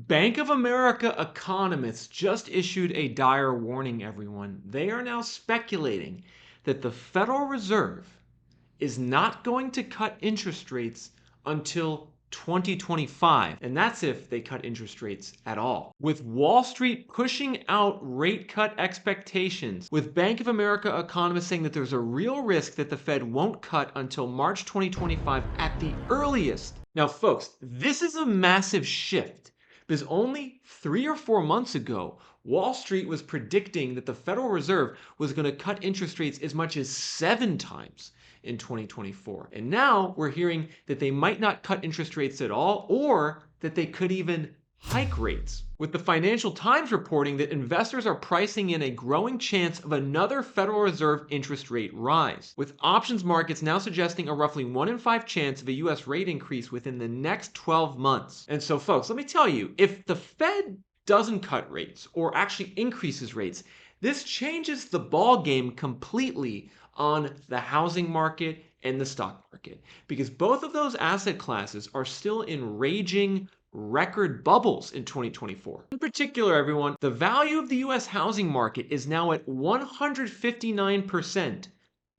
Bank of America economists just issued a dire warning, everyone. They are now speculating that the Federal Reserve is not going to cut interest rates until 2025, and that's if they cut interest rates at all. With Wall Street pushing out rate cut expectations, with Bank of America economists saying that there's a real risk that the Fed won't cut until March 2025 at the earliest. Now, folks, this is a massive shift because only 3 or 4 months ago, Wall Street was predicting that the Federal Reserve was going to cut interest rates as much as 7 times in 2024. And now we're hearing that they might not cut interest rates at all, or that they could even hike rates. With the Financial Times reporting that investors are pricing in a growing chance of another Federal Reserve interest rate rise, with options markets now suggesting a roughly 1 in 5 chance of a US rate increase within the next 12 months. And so, folks, let me tell you, if the Fed doesn't cut rates or actually increases rates, this changes the ball game completely on the housing market and the stock market, because both of those asset classes are still in raging record bubbles in 2024. In particular, everyone, the value of the US housing market is now at 159%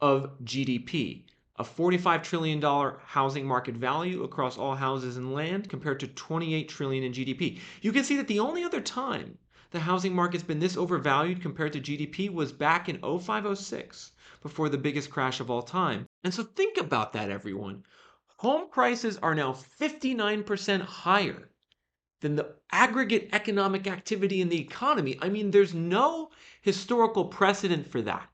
of GDP. A $45 trillion housing market value across all houses and land compared to $28 trillion in GDP. You can see that the only other time the housing market's been this overvalued compared to GDP was back in 05-06, before the biggest crash of all time. And so think about that, everyone. Home prices are now 59% higher than the aggregate economic activity in the economy. I mean, there's no historical precedent for that.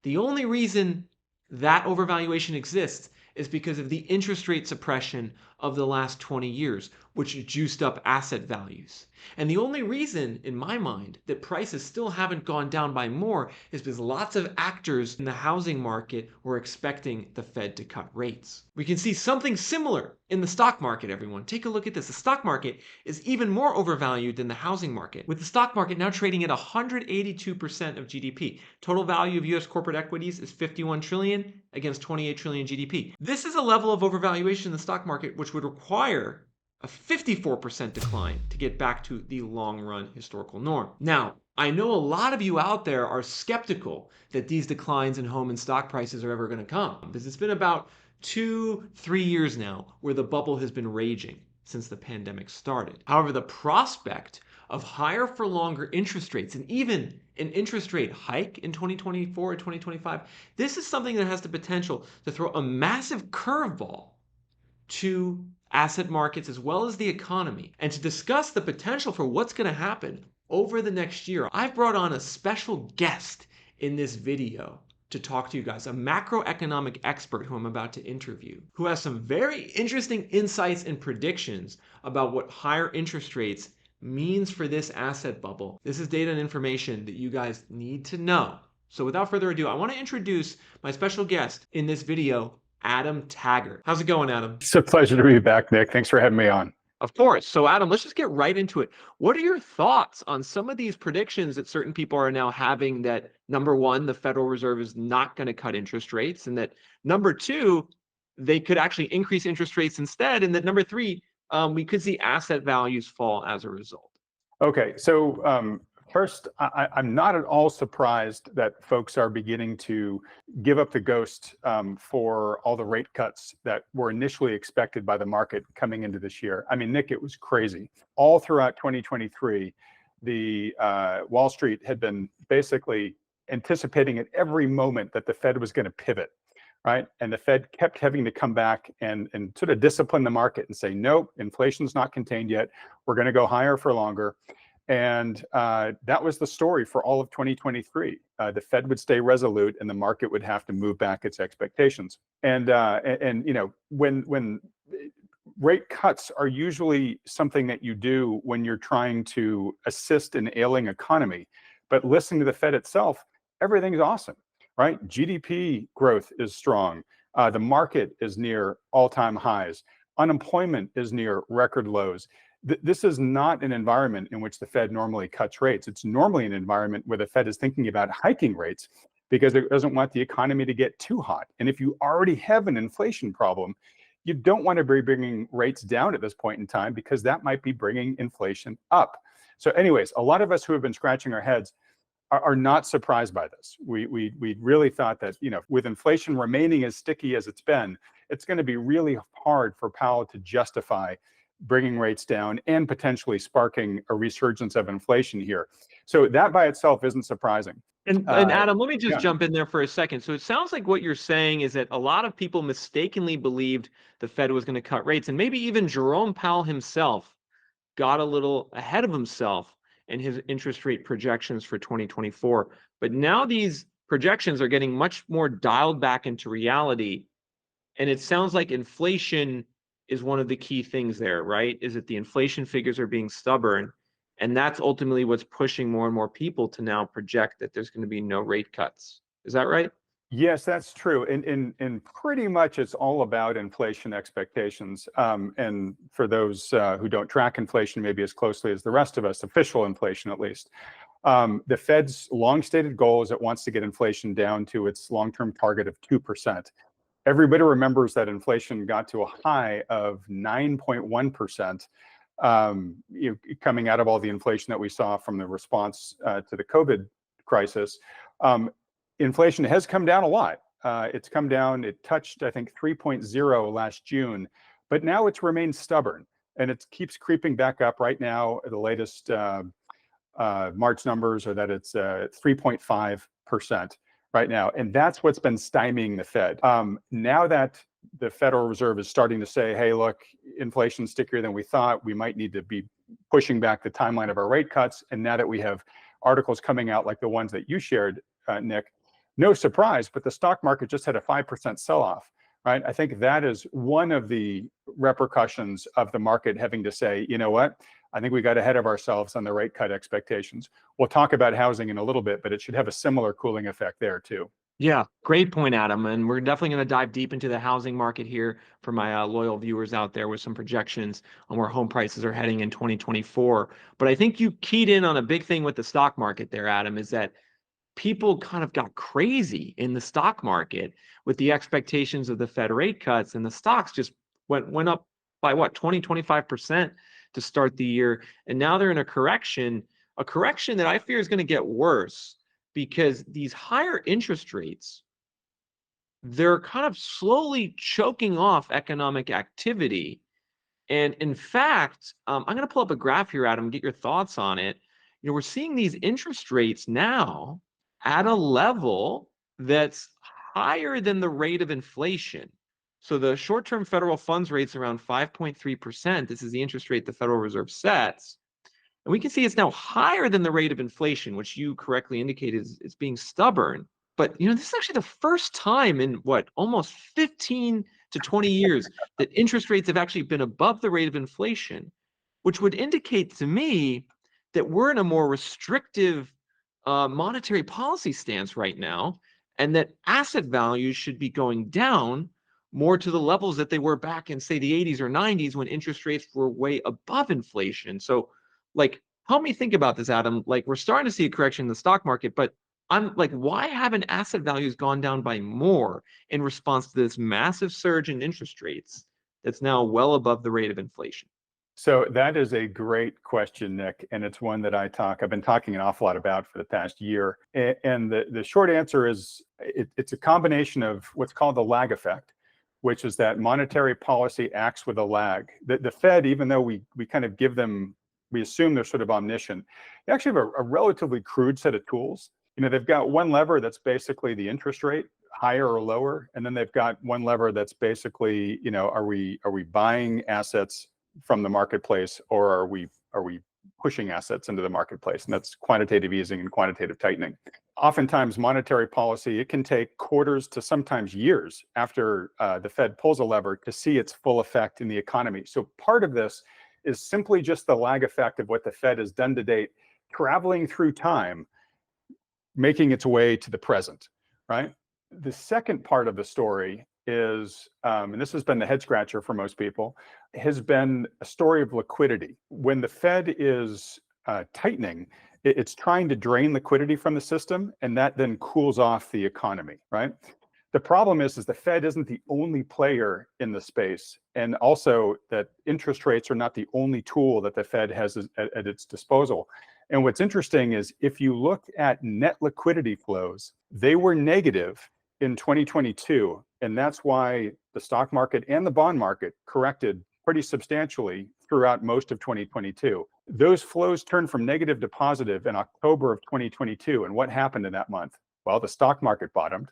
The only reason that overvaluation exists is because of the interest rate suppression of the last 20 years, which juiced up asset values. And the only reason, in my mind, that prices still haven't gone down by more is because lots of actors in the housing market were expecting the Fed to cut rates. We can see something similar in the stock market, everyone. Take a look at this. The stock market is even more overvalued than the housing market, with the stock market now trading at 182% of GDP. Total value of US corporate equities is 51 trillion against 28 trillion GDP. This is a level of overvaluation in the stock market which would require a 54% decline to get back to the long-run historical norm. Now, I know a lot of you out there are skeptical that these declines in home and stock prices are ever going to come, because it's been about 2-3 years now where the bubble has been raging since the pandemic started. However, the prospect of higher for longer interest rates and even an interest rate hike in 2024 or 2025, this is something that has the potential to throw a massive curveball to asset markets as well as the economy. And to discuss the potential for what's going to happen over the next year, I've brought on a special guest in this video to talk to you guys, a macroeconomic expert who I'm about to interview, who has some very interesting insights and predictions about what higher interest rates means for this asset bubble. This is data and information that you guys need to know. So without further ado, I want to introduce my special guest in this video, Adam Taggart. How's it going, Adam? It's a pleasure to be back, Nick. Thanks for having me on. Of course. So Adam, let's just get right into it. What are your thoughts on some of these predictions that certain people are now having, that number one, the Federal Reserve is not going to cut interest rates, and that number two, they could actually increase interest rates instead, and that number three, we could see asset values fall as a result? Okay, so first, I'm not at all surprised that folks are beginning to give up the ghost for all the rate cuts that were initially expected by the market coming into this year. I mean, Nick, it was crazy. All throughout 2023, the Wall Street had been basically anticipating at every moment that the Fed was going to pivot, right? And the Fed kept having to come back and sort of discipline the market and say, nope, inflation's not contained yet. We're going to go higher for longer. And that was the story for all of 2023. The Fed would stay resolute, and the market would have to move back its expectations. And you know, when rate cuts are usually something that you do when you're trying to assist an ailing economy, but listening to the Fed itself, everything's awesome, right? GDP growth is strong. The market is near all-time highs. Unemployment is near record lows. This is not an environment in which the Fed normally cuts rates. It's normally an environment where the Fed is thinking about hiking rates because it doesn't want the economy to get too hot. And if you already have an inflation problem, you don't want to be bringing rates down at this point in time because that might be bringing inflation up. So anyways, a lot of us who have been scratching our heads are not surprised by this. We really thought that, with inflation remaining as sticky as it's been, it's going to be really hard for Powell to justify bringing rates down and potentially sparking a resurgence of inflation here. So that by itself isn't surprising. And Adam, let me just Yeah. jump in there for a second. So it sounds like what you're saying is that a lot of people mistakenly believed the Fed was going to cut rates, and maybe even Jerome Powell himself got a little ahead of himself in his interest rate projections for 2024. But now these projections are getting much more dialed back into reality. And it sounds like inflation is one of the key things there, right? Is that the inflation figures are being stubborn. And that's ultimately what's pushing more and more people to now project that there's going to be no rate cuts. Is that right? Yes, that's true. And pretty much it's all about inflation expectations. And for those who don't track inflation maybe as closely as the rest of us, official inflation at least, the Fed's long-stated goal is it wants to get inflation down to its long-term target of 2%. Everybody remembers that inflation got to a high of 9.1%, coming out of all the inflation that we saw from the response to the COVID crisis. Inflation has come down a lot. It's come down, it touched, I think, 3.0 last June, but now it's remained stubborn and it keeps creeping back up. Right now, the latest March numbers are that it's 3.5% right now. And that's what's been stymieing the Fed. Now that the Federal Reserve is starting to say, hey, look, inflation's stickier than we thought, we might need to be pushing back the timeline of our rate cuts. And now that we have articles coming out like the ones that you shared, Nick, no surprise, but the stock market just had a 5% sell-off, right? I think that is one of the repercussions of the market having to say, you know what, I think we got ahead of ourselves on the rate cut expectations. We'll talk about housing in a little bit, but it should have a similar cooling effect there too. Yeah, great point, Adam. And we're definitely going to dive deep into the housing market here for my loyal viewers out there with some projections on where home prices are heading in 2024. But I think you keyed in on a big thing with the stock market there, Adam, is that people kind of got crazy in the stock market with the expectations of the Fed rate cuts, and the stocks just went up by what, 20-25% to start the year. And now they're in a correction that I fear is going to get worse because these higher interest rates, they're kind of slowly choking off economic activity. And in fact, I'm going to pull up a graph here, Adam, get your thoughts on it. We're seeing these interest rates now at a level that's higher than the rate of inflation. So the short-term federal funds rate's around 5.3%. This is the interest rate the Federal Reserve sets. And we can see it's now higher than the rate of inflation, which you correctly indicated is being stubborn. But this is actually the first time in almost 15 to 20 years that interest rates have actually been above the rate of inflation, which would indicate to me that we're in a more restrictive monetary policy stance right now, and that asset values should be going down more to the levels that they were back in, say, the 80s or 90s when interest rates were way above inflation. So, help me think about this, Adam. We're starting to see a correction in the stock market, but I'm like, why haven't asset values gone down by more in response to this massive surge in interest rates that's now well above the rate of inflation? So that is a great question, Nick, and it's one that I've been talking an awful lot about for the past year. And the short answer is it's a combination of what's called the lag effect, which is that monetary policy acts with a lag. The Fed, even though we kind of we assume they're sort of omniscient, they actually have a relatively crude set of tools. They've got one lever that's basically the interest rate, higher or lower, and then they've got one lever that's basically, are we buying assets from the marketplace, or are we pushing assets into the marketplace? And that's quantitative easing and quantitative tightening. Oftentimes, monetary policy, it can take quarters to sometimes years after the Fed pulls a lever to see its full effect in the economy. So part of this is simply just the lag effect of what the Fed has done to date, traveling through time, making its way to the present, right? The second part of the story is, and this has been the head scratcher for most people, has been a story of liquidity. When the Fed is tightening, it's trying to drain liquidity from the system, and that then cools off the economy, right? The problem is the Fed isn't the only player in the space, and also that interest rates are not the only tool that the Fed has at its disposal. And what's interesting is if you look at net liquidity flows, they were negative in 2022, and that's why the stock market and the bond market corrected pretty substantially throughout most of 2022. Those flows turned from negative to positive in October of 2022. And what happened in that month? Well, the stock market bottomed,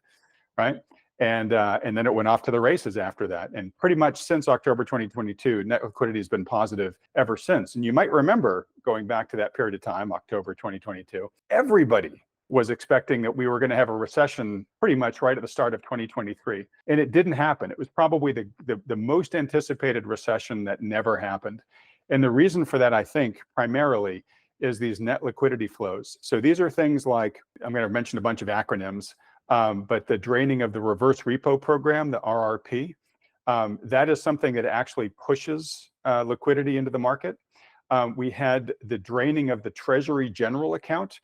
right? And then it went off to the races after that. And pretty much since October 2022, net liquidity has been positive ever since. And you might remember going back to that period of time, October 2022, everybody was expecting that we were going to have a recession pretty much right at the start of 2023. And it didn't happen. It was probably the most anticipated recession that never happened. And the reason for that, I think, primarily is these net liquidity flows. So these are things like, I'm going to mention a bunch of acronyms, but the draining of the reverse repo program, the RRP, that is something that actually pushes liquidity into the market. We had the draining of the Treasury General account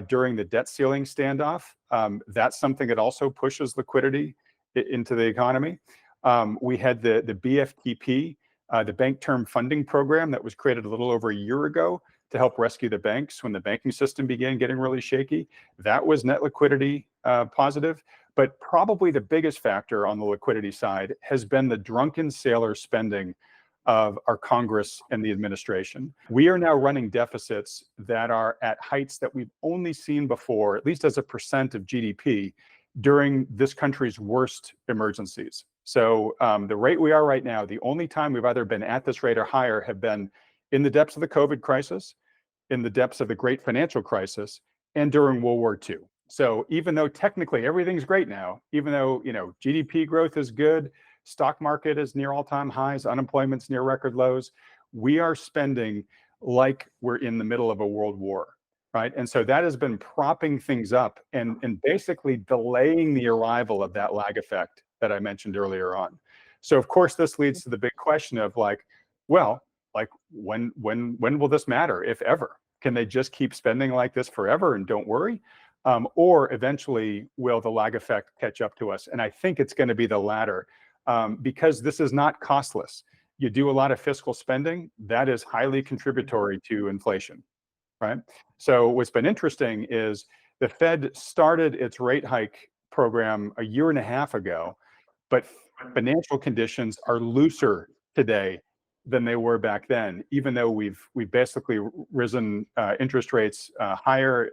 during the debt ceiling standoff. That's something that also pushes liquidity into the economy. We had the BFTP, the Bank Term Funding Program that was created a little over a year ago to help rescue the banks when the banking system began getting really shaky. That was net liquidity positive. But probably the biggest factor on the liquidity side has been the drunken sailor spending of our Congress and the administration. We are now running deficits that are at heights that we've only seen before, at least as a percent of GDP, during this country's worst emergencies. So the rate we are right now, the only time we've either been at this rate or higher have been in the depths of the COVID crisis, in the depths of the great financial crisis, and during World War II. So even though technically everything's great now, even though GDP growth is good, stock market is near all-time highs, unemployment's near record lows, we are spending like we're in the middle of a world war, right? And so that has been propping things up and basically delaying the arrival of that lag effect that I mentioned earlier on. So of course, this leads to the big question of when will this matter, if ever? Can they just keep spending like this forever and don't worry? Or eventually will the lag effect catch up to us? And I think it's going to be the latter, because this is not costless. You do a lot of fiscal spending, that is highly contributory to inflation, right? So what's been interesting is the Fed started its rate hike program a year and a half ago, but financial conditions are looser today than they were back then, even though we've basically risen interest rates higher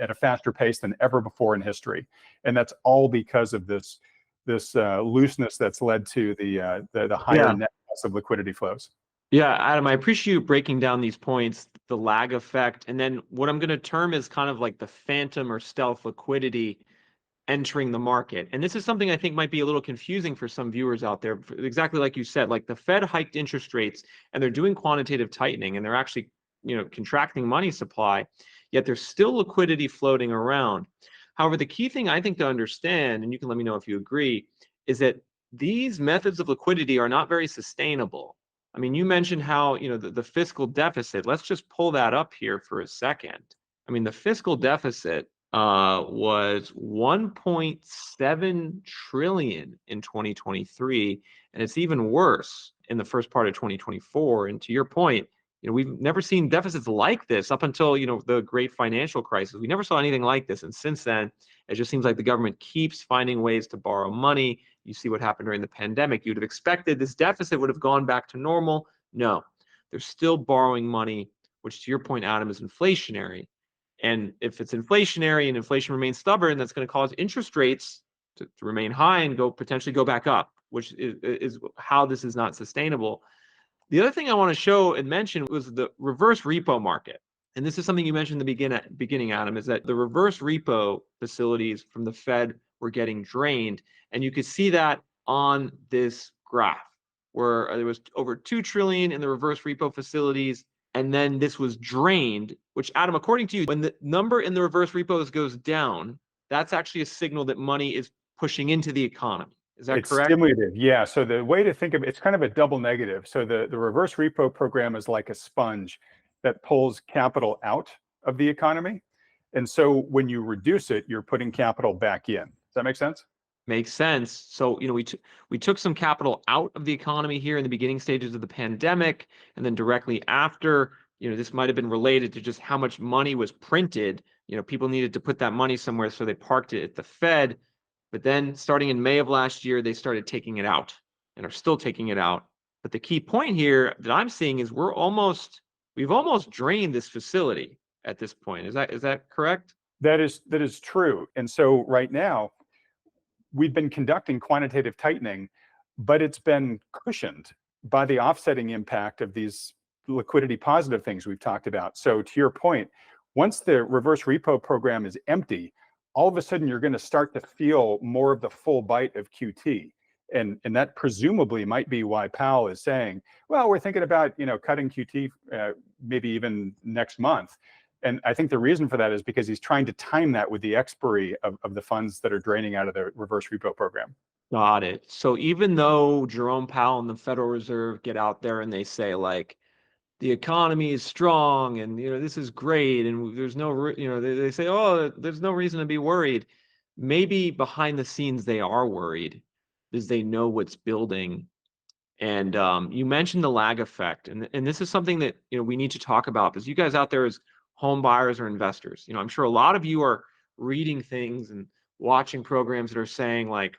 at a faster pace than ever before in history. And that's all because of this looseness that's led to the higher net of liquidity flows. Yeah, Adam, I appreciate you breaking down these points, the lag effect, and then what I'm going to term is kind of like the phantom or stealth liquidity entering the market. And this is something I think might be a little confusing for some viewers out there. Exactly like you said, like the Fed hiked interest rates and they're doing quantitative tightening and they're actually, contracting money supply, yet there's still liquidity floating around. However, the key thing I think to understand, and you can let me know if you agree, is that these methods of liquidity are not very sustainable. I mean, you mentioned how, the fiscal deficit, let's just pull that up here for a second. I mean, the fiscal deficit was 1.7 trillion in 2023, and it's even worse in the first part of 2024. And to your point, we've never seen deficits like this up until the great financial crisis. We never saw anything like this, and since then, it just seems like the government keeps finding ways to borrow money. You see what happened during the pandemic. You'd have expected this deficit would have gone back to normal. No, they're still borrowing money, which to your point, Adam, is inflationary. And if it's inflationary and inflation remains stubborn, that's going to cause interest rates to remain high and potentially go back up, which is how this is not sustainable. The other thing I want to show and mention was the reverse repo market. And this is something you mentioned in the beginning, Adam, is that the reverse repo facilities from the Fed were getting drained. And you could see that on this graph, where there was over 2 trillion in the reverse repo facilities. And then this was drained, which, Adam, according to you, when the number in the reverse repos goes down, that's actually a signal that money is pushing into the economy. Is that correct? It's stimulative, yeah. So the way to think of it's kind of a double negative. So the reverse repo program is like a sponge that pulls capital out of the economy. And so when you reduce it, you're putting capital back in. Does that make sense? Makes sense. So, we took some capital out of the economy here in the beginning stages of the pandemic, and then directly after, this might have been related to just how much money was printed. People needed to put that money somewhere, so they parked it at the Fed. But then starting in May of last year, they started taking it out and are still taking it out. But the key point here that I'm seeing is we've almost drained this facility at this point. Is that correct? That is true. And so right now, we've been conducting quantitative tightening, but it's been cushioned by the offsetting impact of these liquidity positive things we've talked about. So to your point, once the reverse repo program is empty, all of a sudden you're going to start to feel more of the full bite of QT. And that presumably might be why Powell is saying, well, we're thinking about cutting QT maybe even next month. And I think the reason for that is because he's trying to time that with the expiry of the funds that are draining out of the reverse repo program. Got it. So even though Jerome Powell and the Federal Reserve get out there and they say like the economy is strong and this is great and there's no they say, oh, there's no reason to be worried. Maybe behind the scenes they are worried because they know what's building. And you mentioned the lag effect, and this is something that we need to talk about because you guys out there as home buyers or investors, I'm sure a lot of you are reading things and watching programs that are saying like,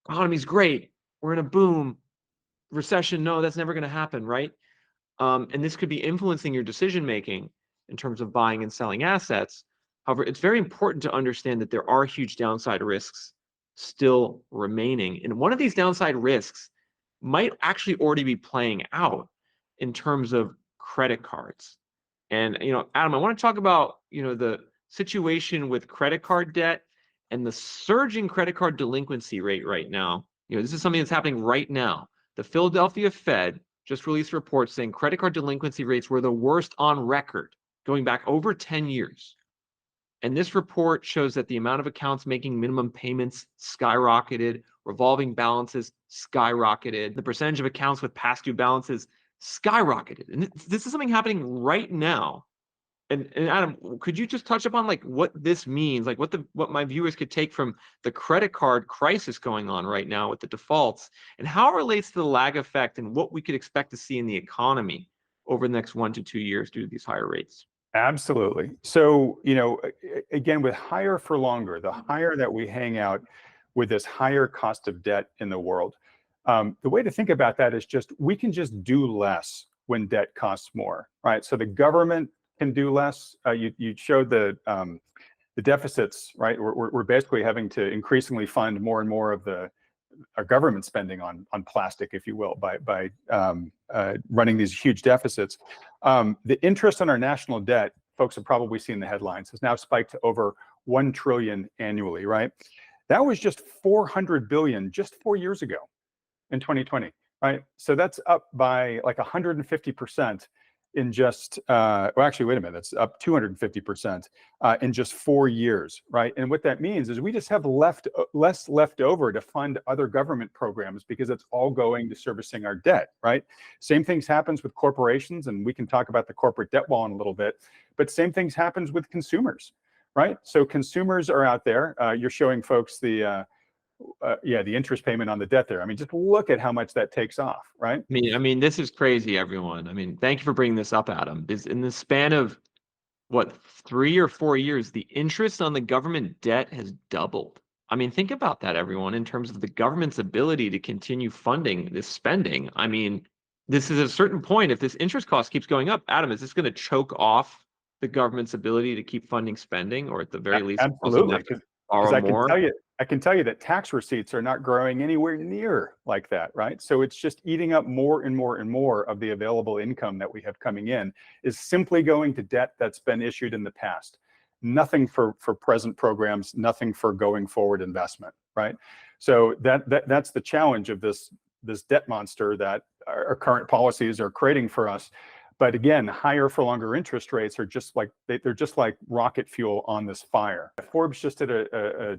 economy's great, we're in a boom, recession, no, that's never going to happen, right? And this could be influencing your decision making in terms of buying and selling assets. However, it's very important to understand that there are huge downside risks still remaining, and one of these downside risks might actually already be playing out in terms of credit cards. And Adam, I want to talk about the situation with credit card debt and the surging credit card delinquency rate right now. This is something that's happening right now. The Philadelphia Fed just released reports saying credit card delinquency rates were the worst on record, going back over 10 years. And this report shows that the amount of accounts making minimum payments skyrocketed, revolving balances skyrocketed, the percentage of accounts with past due balances skyrocketed. And this is something happening right now. And Adam, could you just touch upon like what this means, like what my viewers could take from the credit card crisis going on right now with the defaults, and how it relates to the lag effect and what we could expect to see in the economy over the next 1 to 2 years due to these higher rates? Absolutely. So, again, with higher for longer, the higher that we hang out with this higher cost of debt in the world, the way to think about that is just we can just do less when debt costs more, right? So the government can do less. You showed the deficits, right? We're basically having to increasingly fund more and more of our government spending on plastic, if you will, by running these huge deficits. The interest on our national debt, folks have probably seen the headlines, has now spiked to over 1 trillion annually, right? That was just 400 billion just 4 years ago in 2020, right? So that's up by like 150% in just, well, actually, wait a minute, that's up 250% in just 4 years, right? And what that means is we just have less left over to fund other government programs because it's all going to servicing our debt, right? Same things happens with corporations, and we can talk about the corporate debt wall in a little bit, but same things happens with consumers, right? So consumers are out there. You're showing folks the interest payment on the debt there. I mean, just look at how much that takes off, right? I mean, this is crazy, everyone. I mean, thank you for bringing this up, Adam. Because in the span of what, 3 or 4 years, the interest on the government debt has doubled. I mean, think about that, everyone, in terms of the government's ability to continue funding this spending. I mean, this is a certain point. If this interest cost keeps going up, Adam, is this going to choke off the government's ability to keep funding spending, or at the very least, cause them to Absolutely, have to because borrow more? I can tell you that tax receipts are not growing anywhere near like that, right? So it's just eating up more and more and more of the available income that we have coming in is simply going to debt that's been issued in the past. Nothing for present programs, nothing for going forward investment, right? So that's the challenge of this debt monster that our current policies are creating for us. But again, higher for longer interest rates are just like they're just like rocket fuel on this fire. Forbes just did a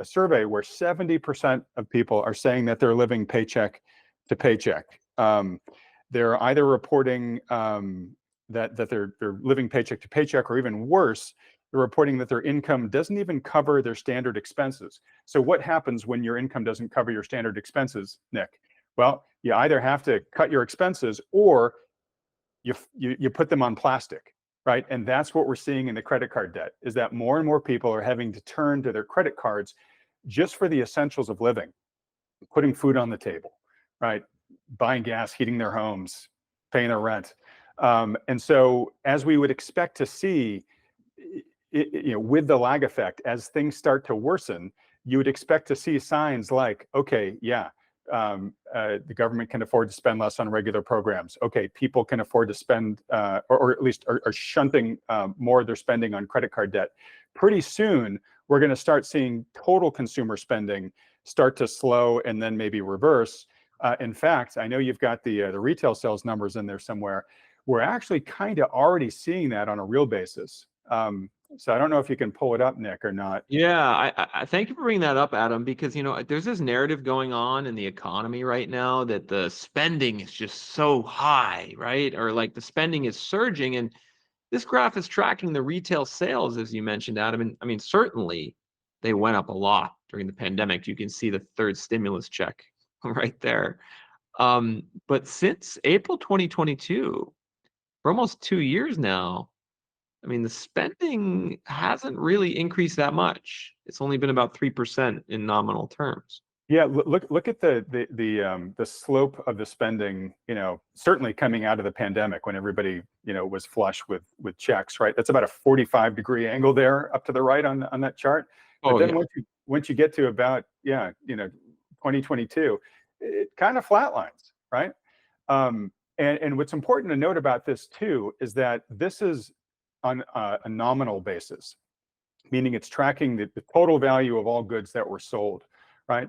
survey where 70% of people are saying that they're living paycheck to paycheck. They're either reporting that they're living paycheck to paycheck, or even worse, They're reporting that their income doesn't even cover their standard expenses. So what happens when your income doesn't cover your standard expenses, Nick? Well, you either have to cut your expenses or you put them on plastic, right? And that's what we're seeing in the credit card debt, is that more and more people are having to turn to their credit cards just for the essentials of living, putting food on the table, right? Buying gas, heating their homes, paying their rent. And so, as we would expect to see, with the lag effect, as things start to worsen, you would expect to see signs like, okay, yeah, the government can afford to spend less on regular programs. Okay, people can afford to spend, or at least are shunting more of their spending on credit card debt. Pretty soon, we're going to start seeing total consumer spending start to slow and then maybe reverse. In fact, I know you've got the retail sales numbers in there somewhere. We're actually kind of already seeing that on a real basis. So I don't know if you can pull it up, Nick, or not. Yeah, I thank you for bringing that up, Adam, because there's this narrative going on in the economy right now that the spending is just so high, right? Or like the spending is surging, and this graph is tracking the retail sales, as you mentioned, Adam. And I mean, certainly they went up a lot during the pandemic. You can see the third stimulus check right there. But since April 2022, for almost 2 years now, I mean, the spending hasn't really increased that much. It's only been about 3% in nominal terms. Yeah, look at the slope of the spending. Certainly coming out of the pandemic when everybody was flush with checks, right? That's about a 45-degree angle there up to the right on that chart. But Oh then yeah. once you get to about 2022, it kind of flatlines, right? And what's important to note about this too is that this is on a nominal basis, meaning it's tracking the total value of all goods that were sold, right?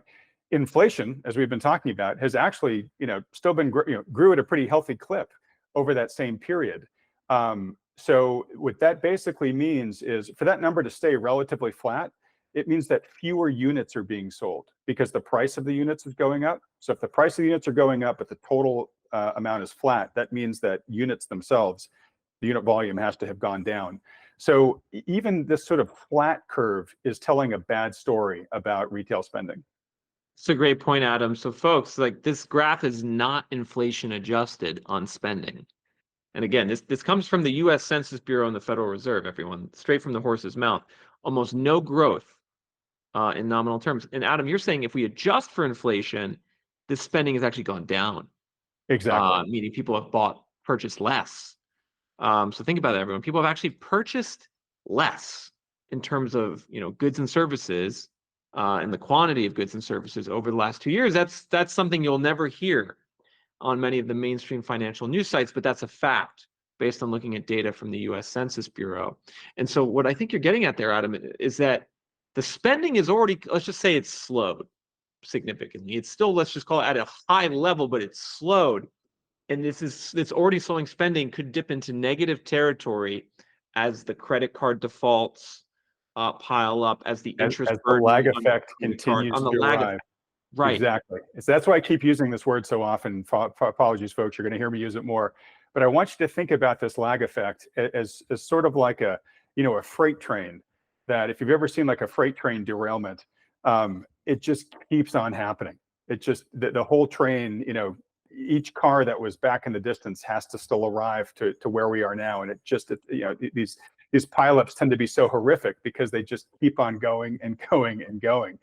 Inflation, as we've been talking about, has actually, still been, grew at a pretty healthy clip over that same period. So what that basically means is for that number to stay relatively flat, it means that fewer units are being sold because the price of the units is going up. So if the price of the units are going up, but the total amount is flat, that means that units themselves, the unit volume has to have gone down. So even this sort of flat curve is telling a bad story about retail spending. It's a great point, Adam. So folks, like this graph is not inflation adjusted on spending. And again, this comes from the US Census Bureau and the Federal Reserve, everyone, straight from the horse's mouth. Almost no growth in nominal terms. And Adam, you're saying if we adjust for inflation, this spending has actually gone down, Exactly. meaning people have purchased less. So think about that, everyone. People have actually purchased less in terms of goods and services, and the quantity of goods and services over the last 2 years. That's something you'll never hear on many of the mainstream financial news sites, but that's a fact based on looking at data from the U.S. Census Bureau. And so what I think you're getting at there, Adam, is that the spending is already, let's just say it's slowed significantly. It's still, let's just call it at a high level, but it's slowed. And it's already slowing spending could dip into negative territory as the credit card defaults pile up, as the interest As the burden lag on effect the card, continues on the to lag arrive. effect. Right. Exactly. So that's why I keep using this word so often. Apologies, folks. You're going to hear me use it more. But I want you to think about this lag effect as sort of like a freight train, that if you've ever seen like a freight train derailment, it just keeps on happening. It just, the whole train, each car that was back in the distance has to still arrive to where we are now. And these pileups tend to be so horrific because they just keep on going and going and going.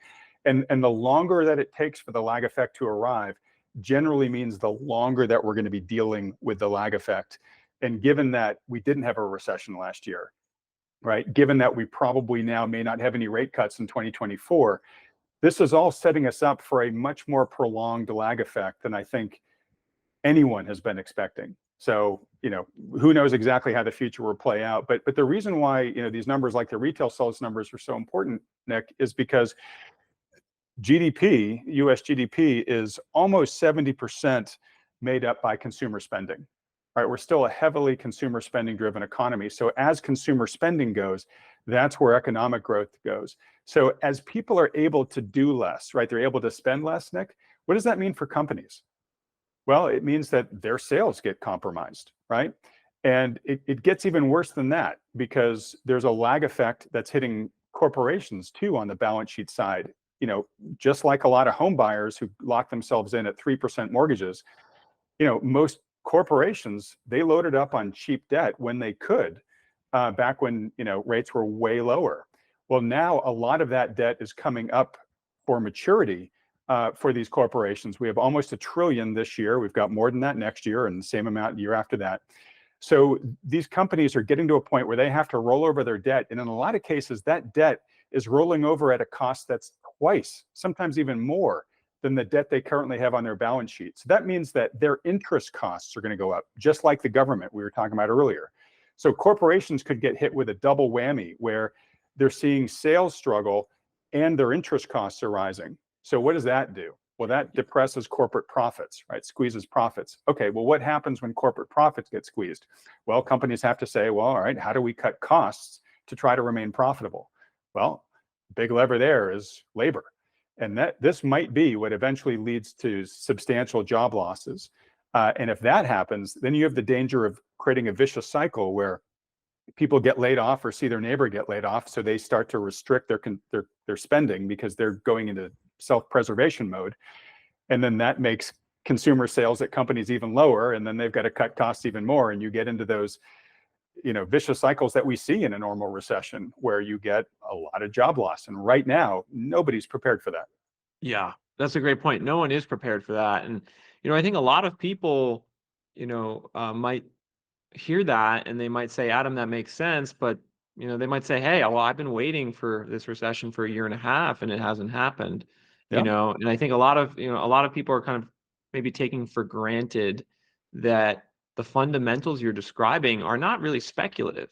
And the longer that it takes for the lag effect to arrive generally means the longer that we're going to be dealing with the lag effect. And given that we didn't have a recession last year, right? Given that we probably now may not have any rate cuts in 2024, this is all setting us up for a much more prolonged lag effect than I think anyone has been expecting. So, who knows exactly how the future will play out. But the reason why, these numbers like the retail sales numbers are so important, Nick, is because GDP, US GDP, is almost 70% made up by consumer spending. Right? We're still a heavily consumer spending driven economy. So as consumer spending goes, that's where economic growth goes. So as people are able to do less, right? They're able to spend less, Nick. What does that mean for companies? Well, it means that their sales get compromised, right? And it gets even worse than that, because there's a lag effect that's hitting corporations too on the balance sheet side. Just like a lot of home buyers who lock themselves in at 3% mortgages, most corporations, they loaded up on cheap debt when they could, back when, rates were way lower. Well, now a lot of that debt is coming up for maturity, for these corporations. We have almost $1 trillion this year. We've got more than that next year, and the same amount the year after that. So these companies are getting to a point where they have to roll over their debt. And in a lot of cases, that debt is rolling over at a cost that's twice, sometimes even more, than the debt they currently have on their balance sheet. So that means that their interest costs are going to go up, just like the government we were talking about earlier. So corporations could get hit with a double whammy, where they're seeing sales struggle and their interest costs are rising. So what does that do? Well, that depresses corporate profits, right? Squeezes profits. Okay, well, what happens when corporate profits get squeezed? Well, companies have to say, well, all right, how do we cut costs to try to remain profitable? Well, big lever there is labor. And this might be what eventually leads to substantial job losses. And if that happens, then you have the danger of creating a vicious cycle where people get laid off or see their neighbor get laid off, so they start to restrict their spending because they're going into self-preservation mode. And then that makes consumer sales at companies even lower, and then they've got to cut costs even more, and you get into those vicious cycles that we see in a normal recession, where you get a lot of job loss. And right now, nobody's prepared for that. Yeah, that's a great point. No one is prepared for that. And, I think a lot of people, might hear that and they might say, Adam, that makes sense. But, they might say, hey, well, I've been waiting for this recession for 1.5 years and it hasn't happened, Yeah. and I think a lot of people are kind of maybe taking for granted that the fundamentals you're describing are not really speculative.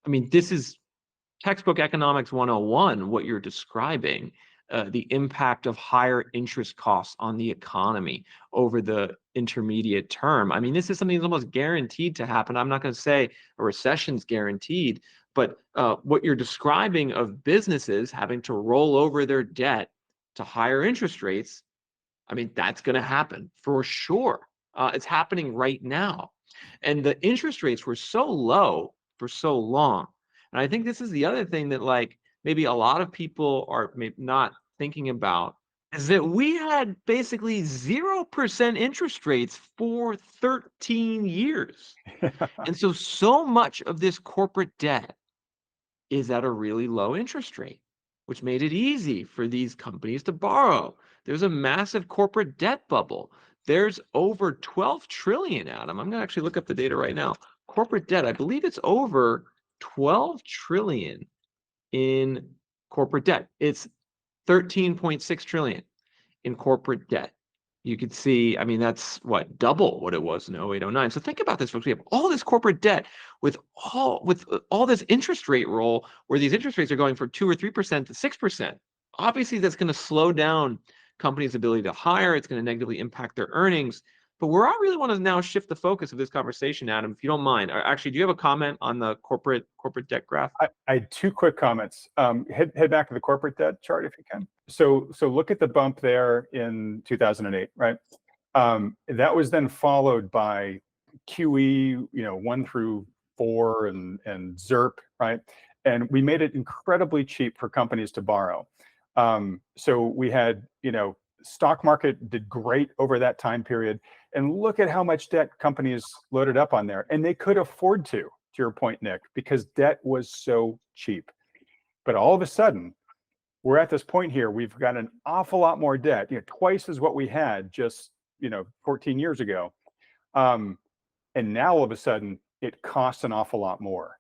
I mean, this is textbook economics 101, what you're describing, the impact of higher interest costs on the economy over the intermediate term. I mean, this is something that's almost guaranteed to happen. I'm not going to say a recession's guaranteed, but what you're describing of businesses having to roll over their debt to higher interest rates, I mean, that's going to happen for sure. It's happening right now. And the interest rates were so low for so long. And I think this is the other thing that, like, maybe a lot of people are maybe not thinking about, is that we had basically 0% interest rates for 13 years. And so much of this corporate debt is at a really low interest rate, which made it easy for these companies to borrow. There's a massive corporate debt bubble. There's over 12 trillion, Adam. I'm going to actually look up the data right now. Corporate debt, I believe it's over 12 trillion in corporate debt. It's 13.6 trillion in corporate debt. You could see, I mean, that's what, double what it was in 08, 09. So think about this, folks. We have all this corporate debt with all this interest rate roll, where these interest rates are going from 2 or 3% to 6%. Obviously, that's going to slow down companies' ability to hire. It's going to negatively impact their earnings. But where I really want to now shift the focus of this conversation, Adam, if you don't mind, or actually, do you have a comment on the corporate debt graph? I had two quick comments. Head back to the corporate debt chart if you can. So look at the bump there in 2008, right? That was then followed by QE, 1 through 4, and ZIRP, right? And we made it incredibly cheap for companies to borrow. So we had, stock market did great over that time period. And look at how much debt companies loaded up on there. And they could afford to your point, Nick, because debt was so cheap. But all of a sudden, we're at this point here, we've got an awful lot more debt, twice as what we had just, 14 years ago. And now all of a sudden, it costs an awful lot more,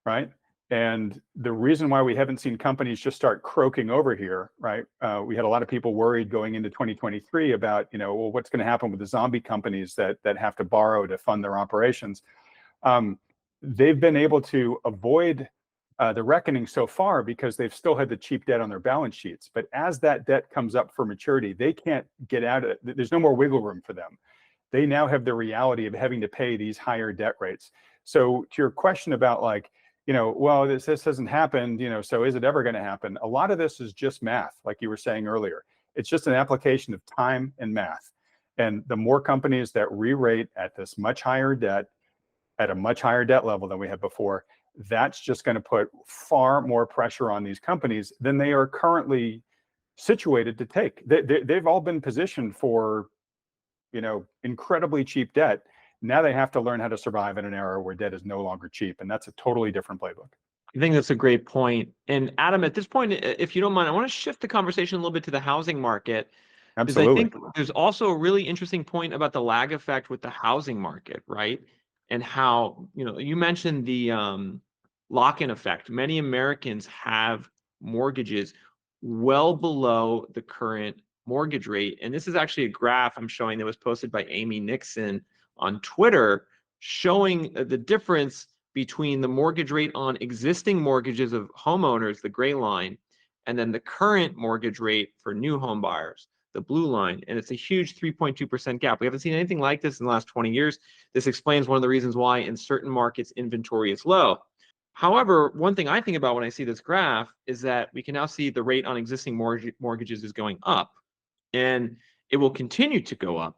right? And the reason why we haven't seen companies just start croaking over here, right? We had a lot of people worried going into 2023 about, well, what's going to happen with the zombie companies that have to borrow to fund their operations. They've been able to avoid the reckoning so far because they've still had the cheap debt on their balance sheets. But as that debt comes up for maturity, they can't get out of it. There's no more wiggle room for them. They now have the reality of having to pay these higher debt rates. So to your question about, like, well, this hasn't happened, so is it ever going to happen? A lot of this is just math, like you were saying earlier. It's just an application of time and math. And the more companies that re-rate at this much higher debt, at a much higher debt level than we had before, that's just going to put far more pressure on these companies than they are currently situated to take. They've all been positioned for, incredibly cheap debt. Now they have to learn how to survive in an era where debt is no longer cheap, and that's a totally different playbook. I think that's a great point. And Adam, at this point, if you don't mind, I want to shift the conversation a little bit to the housing market, because I Absolutely. think there's also a really interesting point about the lag effect with the housing market, right? And how, you mentioned the lock-in effect. Many Americans have mortgages well below the current mortgage rate. And this is actually a graph I'm showing that was posted by Amy Nixon on Twitter, showing the difference between the mortgage rate on existing mortgages of homeowners, the gray line, and then the current mortgage rate for new home buyers, the blue line. And it's a huge 3.2% gap. We haven't seen anything like this in the last 20 years. This explains one of the reasons why in certain markets inventory is low. However, one thing I think about when I see this graph is that we can now see the rate on existing mortgages is going up, and it will continue to go up,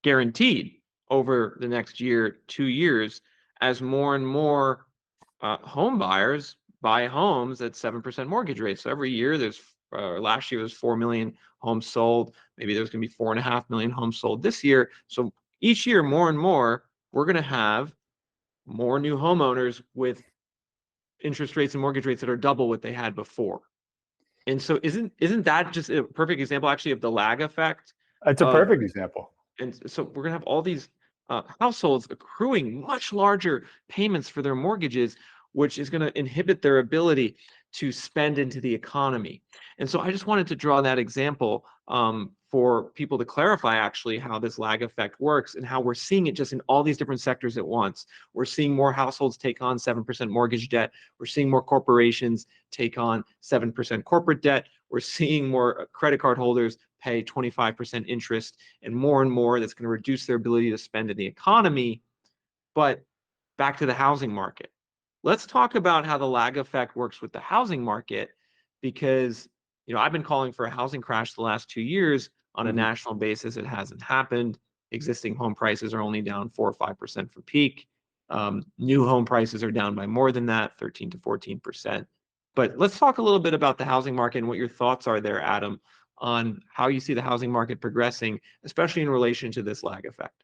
guaranteed, over the next year, 2 years, as more and more home buyers buy homes at 7% mortgage rates. So every year last year was 4 million homes sold. Maybe there's going to be 4.5 million homes sold this year. So each year, more and more, we're going to have more new homeowners with interest rates and mortgage rates that are double what they had before. And so isn't that just a perfect example actually of the lag effect? It's a perfect example. And so we're going to have all these households accruing much larger payments for their mortgages, which is going to inhibit their ability to spend into the economy. And so I just wanted to draw that example for people to clarify actually how this lag effect works and how we're seeing it just in all these different sectors at once. We're seeing more households take on 7% mortgage debt. We're seeing more corporations take on 7% corporate debt. We're seeing more credit card holders pay 25% interest, and more that's going to reduce their ability to spend in the economy. But back to the housing market. Let's talk about how the lag effect works with the housing market, because I've been calling for a housing crash the last 2 years. On a national basis, it hasn't happened. Existing home prices are only down 4 or 5% from peak. New home prices are down by more than that, 13 to 14%. But let's talk a little bit about the housing market and what your thoughts are there, Adam, on how you see the housing market progressing, especially in relation to this lag effect.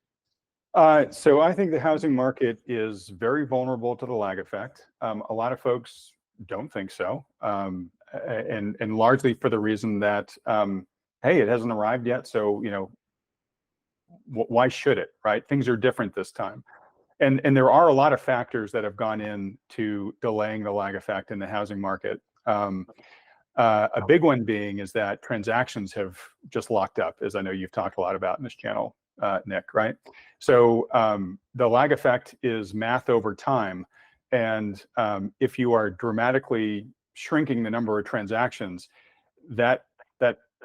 So I think the housing market is very vulnerable to the lag effect. A lot of folks don't think so, and largely for the reason that, hey, it hasn't arrived yet, so why should it, right? Things are different this time. And there are a lot of factors that have gone into delaying the lag effect in the housing market. A big one being is that transactions have just locked up, as I know you've talked a lot about in this channel, Nick, right? So the lag effect is math over time. And if you are dramatically shrinking the number of transactions, that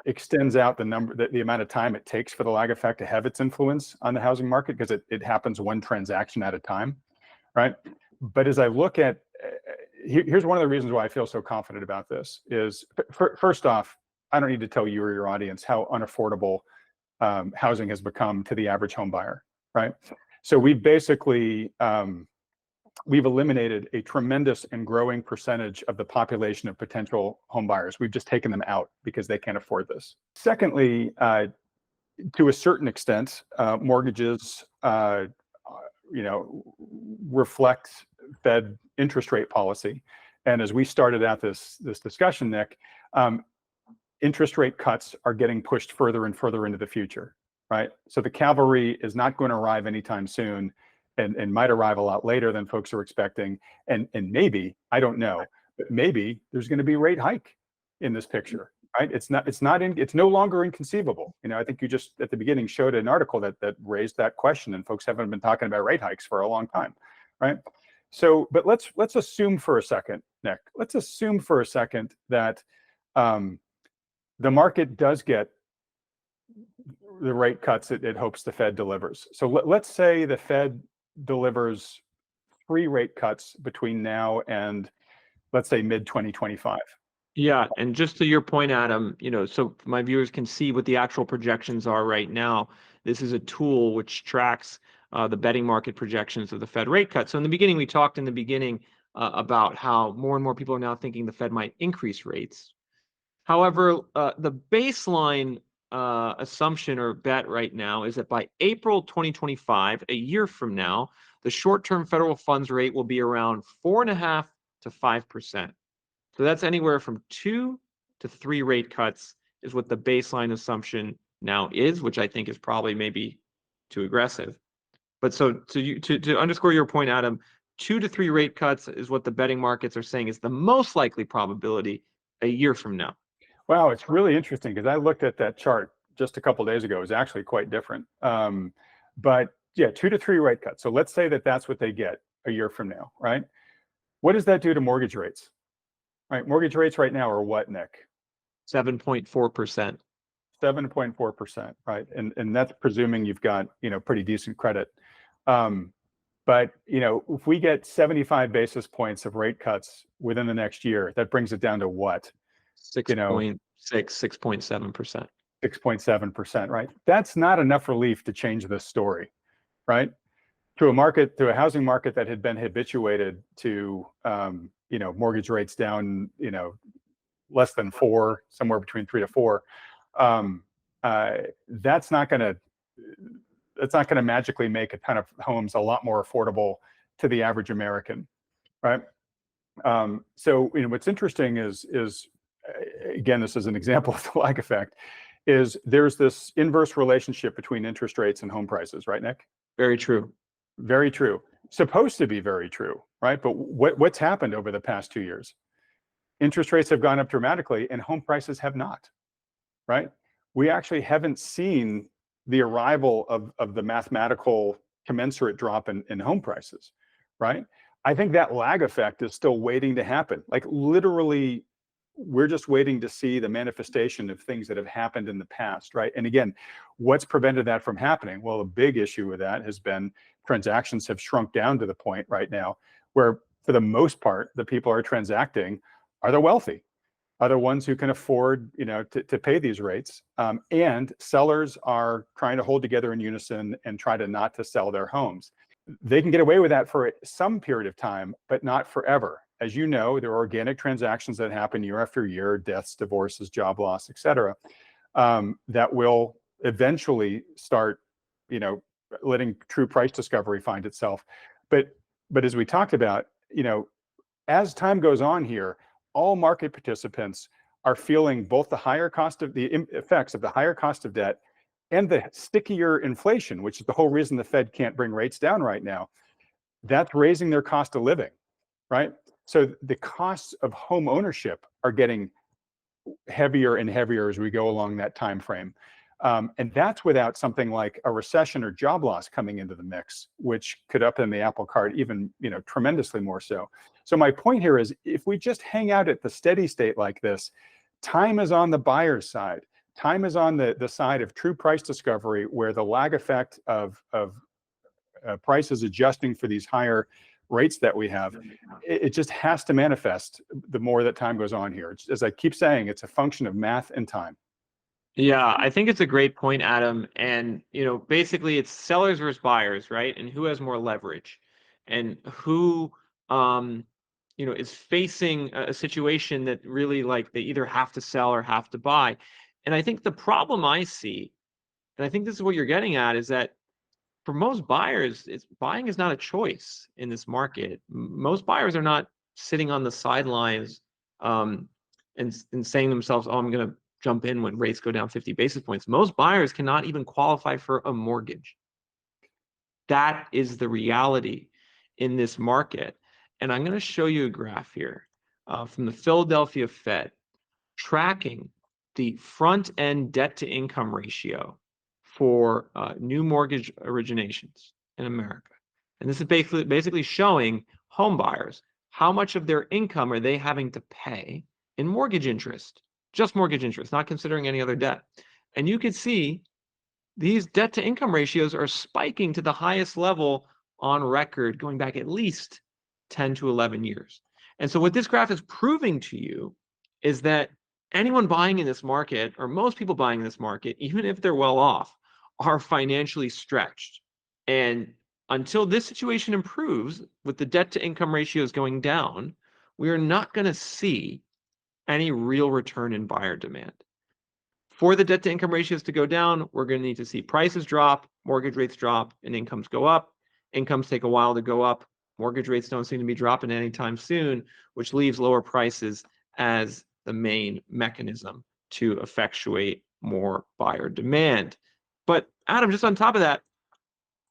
extends out the amount of time it takes for the lag effect to have its influence on the housing market, because it happens one transaction at a time, right? But as I look at, here's one of the reasons why I feel so confident about this is, first off, I don't need to tell you or your audience how unaffordable housing has become to the average home buyer, right? So we've basically, we've eliminated a tremendous and growing percentage of the population of potential home buyers. We've just taken them out because they can't afford this. Secondly, to a certain extent, mortgages, reflect Fed interest rate policy. And as we started out this discussion, Nick, interest rate cuts are getting pushed further and further into the future, right? So the cavalry is not going to arrive anytime soon, and might arrive a lot later than folks are expecting. And maybe, I don't know, but maybe there's going to be a rate hike in this picture, right? It's no longer inconceivable. I think you just at the beginning showed an article that raised that question, and folks haven't been talking about rate hikes for a long time, right? So, but let's assume for a second, Nick, let's assume for a second that the market does get the rate cuts it hopes the Fed delivers. So let's say the Fed delivers 3 rate cuts between now and, let's say, mid-2025. Yeah, and just to your point, Adam, so my viewers can see what the actual projections are right now. This is a tool which tracks the betting market projections of the Fed rate cut. So in the beginning, we talked about how more and more people are now thinking the Fed might increase rates. However, the baseline assumption or bet right now is that by April 2025, a year from now, the short-term federal funds rate will be around 4.5% to 5%. So that's anywhere from 2 to 3 rate cuts is what the baseline assumption now is, which I think is probably maybe too aggressive. But to underscore your point, Adam, 2 to 3 rate cuts is what the betting markets are saying is the most likely probability a year from now. Wow, it's really interesting because I looked at that chart just a couple of days ago. It was actually quite different. But yeah, 2 to 3 rate cuts. So let's say that that's what they get a year from now, right? What does that do to mortgage rates? Right, mortgage rates right now are what, Nick? 7.4%. 7.4%, right? And that's presuming you've got, pretty decent credit. But, if we get 75 basis points of rate cuts within the next year, that brings it down to what? 6.6, 6.7%. 6.7%, right? That's not enough relief to change this story, right? To a housing market that had been habituated to, mortgage rates down, less than 4, somewhere between 3 to 4. That's not going to magically make a ton of homes a lot more affordable to the average American, right? So what's interesting is again, this is an example of the lag effect. Is there's this inverse relationship between interest rates and home prices, right, Nick? Very true. Very true. Supposed to be very true, right? But what's happened over the past 2 years? Interest rates have gone up dramatically and home prices have not, right? We actually haven't seen the arrival of the mathematical commensurate drop in home prices, right? I think that lag effect is still waiting to happen. Like literally, we're just waiting to see the manifestation of things that have happened in the past, right? And again, what's prevented that from happening? Well, a big issue with that has been transactions have shrunk down to the point right now where, for the most part, the people are transacting are the wealthy, are the ones who can afford, to pay these rates. And sellers are trying to hold together in unison and try to not to sell their homes. They can get away with that for some period of time, but not forever. As you know, there are organic transactions that happen year after year, deaths, divorces, job loss, et cetera, that will eventually start, letting true price discovery find itself. But as we talked about, as time goes on here, all market participants are feeling both the effects of the higher cost of debt and the stickier inflation, which is the whole reason the Fed can't bring rates down right now. That's raising their cost of living, right? So the costs of home ownership are getting heavier and heavier as we go along that time frame. And that's without something like a recession or job loss coming into the mix, which could upend the apple cart even, tremendously more so. So my point here is, if we just hang out at the steady state like this, time is on the buyer's side. Time is on the side of true price discovery, where the lag effect of prices adjusting for these higher rates that we have, it just has to manifest the more that time goes on here. As I keep saying, it's a function of math and time. Yeah, I think it's a great point, Adam. And, basically it's sellers versus buyers, right? And who has more leverage and who, is facing a situation that really, like, they either have to sell or have to buy. And I think the problem I see, and I think this is what you're getting at, is that for most buyers, buying is not a choice in this market. Most buyers are not sitting on the sidelines and saying to themselves, "Oh, I'm going to jump in when rates go down 50 basis points." Most buyers cannot even qualify for a mortgage. That is the reality in this market. And I'm going to show you a graph here from the Philadelphia Fed tracking the front end debt to income ratio for new mortgage originations in America. And this is basically showing home buyers how much of their income are they having to pay in mortgage interest, just mortgage interest, not considering any other debt. And you can see these debt to income ratios are spiking to the highest level on record, going back at least 10 to 11 years. And so what this graph is proving to you is that anyone buying in this market, or most people buying in this market, even if they're well off, are financially stretched. And until this situation improves with the debt to income ratios going down, we are not going to see any real return in buyer demand. For the debt to income ratios to go down, we're going to need to see prices drop, mortgage rates drop, and incomes go up. Incomes take a while to go up. Mortgage rates don't seem to be dropping anytime soon, which leaves lower prices as the main mechanism to effectuate more buyer demand. But Adam, just on top of that,